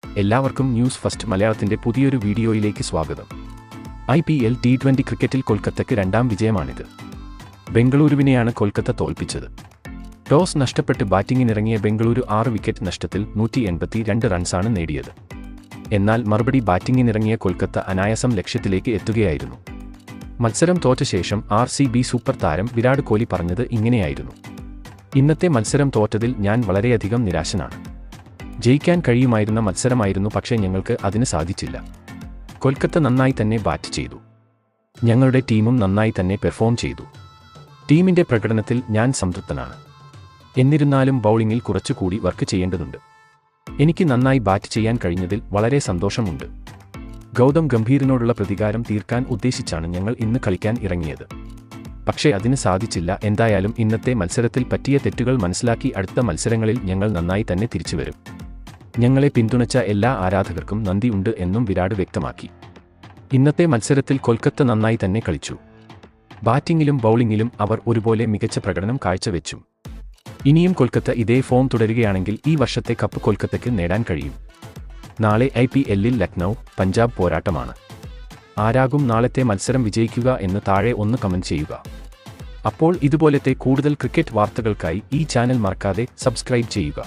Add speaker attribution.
Speaker 1: എല്ലാവർക്കും news first മലയാളത്തിന്റെ പുതിയൊരു വീഡിയോയിലേക്ക് സ്വാഗതം. IPL T20 ക്രിക്കറ്റിൽ കൊൽക്കത്തയ്ക്ക് രണ്ടാം വിജയമാണിത്. ബംഗളൂരുവിനെയാണ് കൊൽക്കത്ത തോൽപ്പിച്ചത്. ടോസ് നഷ്ടപ്പെട്ട് ബാറ്റിംഗിനിറങ്ങിയ ബംഗളൂരു 6 വിക്കറ്റ് നഷ്ടത്തിൽ 182 റൺസാണ് നേടിയത്. എന്നാൽ മറുപടി ബാറ്റിംഗിനിറങ്ങിയ കൊൽക്കത്ത അനായാസം ലക്ഷ്യത്തിലേക്ക് എത്തുകയായിരുന്നു. മത്സരം തോറ്റ ശേഷം RCB സൂപ്പർ താരം വിരാട് കോഹ്ലി പറഞ്ഞത് ഇങ്ങനെയായിരുന്നു: ഇന്നത്തെ മത്സരം തോറ്റതിൽ ഞാൻ വളരെയധികം നിരാശനാണ്. ജയിക്കാൻ കഴിയുമായിരുന്ന മത്സരമായിരുന്നു, പക്ഷേ ഞങ്ങൾക്ക് അതിന് സാധിച്ചില്ല. കൊൽക്കത്ത നന്നായി തന്നെ ബാറ്റ് ചെയ്തു. ഞങ്ങളുടെ ടീമും നന്നായി തന്നെ പെർഫോം ചെയ്തു. ടീമിന്റെ പ്രകടനത്തിൽ ഞാൻ സംതൃപ്തനാണ്. എന്നിരുന്നാലും ബൗളിംഗിൽ കുറച്ചുകൂടി വർക്ക് ചെയ്യേണ്ടതുണ്ട്. എനിക്ക് നന്നായി ബാറ്റ് ചെയ്യാൻ കഴിഞ്ഞതിൽ വളരെ സന്തോഷമുണ്ട്. ഗൗതം ഗംഭീറിനോടുള്ള പ്രതികാരം തീർക്കാൻ ഉദ്ദേശിച്ചാണ് ഞങ്ങൾ ഇന്ന് കളിക്കാൻ ഇറങ്ങിയത്. പക്ഷേ അതിന് സാധിച്ചില്ല. എന്തായാലും ഇന്നത്തെ മത്സരത്തിൽ പറ്റിയ തെറ്റുകൾ മനസ്സിലാക്കി അടുത്ത മത്സരങ്ങളിൽ ഞങ്ങൾ നന്നായി തന്നെ തിരിച്ചുവരും. ഞങ്ങളെ പിന്തുണച്ച എല്ലാ ആരാധകർക്കും നന്ദി ഉണ്ട് എന്നും വിരാട് വ്യക്തമാക്കി. ഇന്നത്തെ മത്സരത്തിൽ കൊൽക്കത്ത നന്നായി തന്നെ കളിച്ചു. ബാറ്റിംഗിലും ബൗളിംഗിലും അവർ ഒരുപോലെ മികച്ച പ്രകടനം കാഴ്ചവെച്ചു. ഇനിയും കൊൽക്കത്ത ഇതേ ഫോം തുടരുകയാണെങ്കിൽ ഈ വർഷത്തെ കപ്പ് കൊൽക്കത്തയ്ക്ക് നേടാൻ കഴിയും. നാളെ IPL-ൽ ലക്നൗ പഞ്ചാബ് പോരാട്ടമാണ്. ആരാകും നാളത്തെ മത്സരം വിജയിക്കുക എന്ന് താഴെ ഒന്ന് കമന്റ് ചെയ്യുക. അപ്പോൾ ഇതുപോലത്തെ കൂടുതൽ ക്രിക്കറ്റ് വാർത്തകൾക്കായി ഈ ചാനൽ മറക്കാതെ സബ്സ്ക്രൈബ് ചെയ്യുക.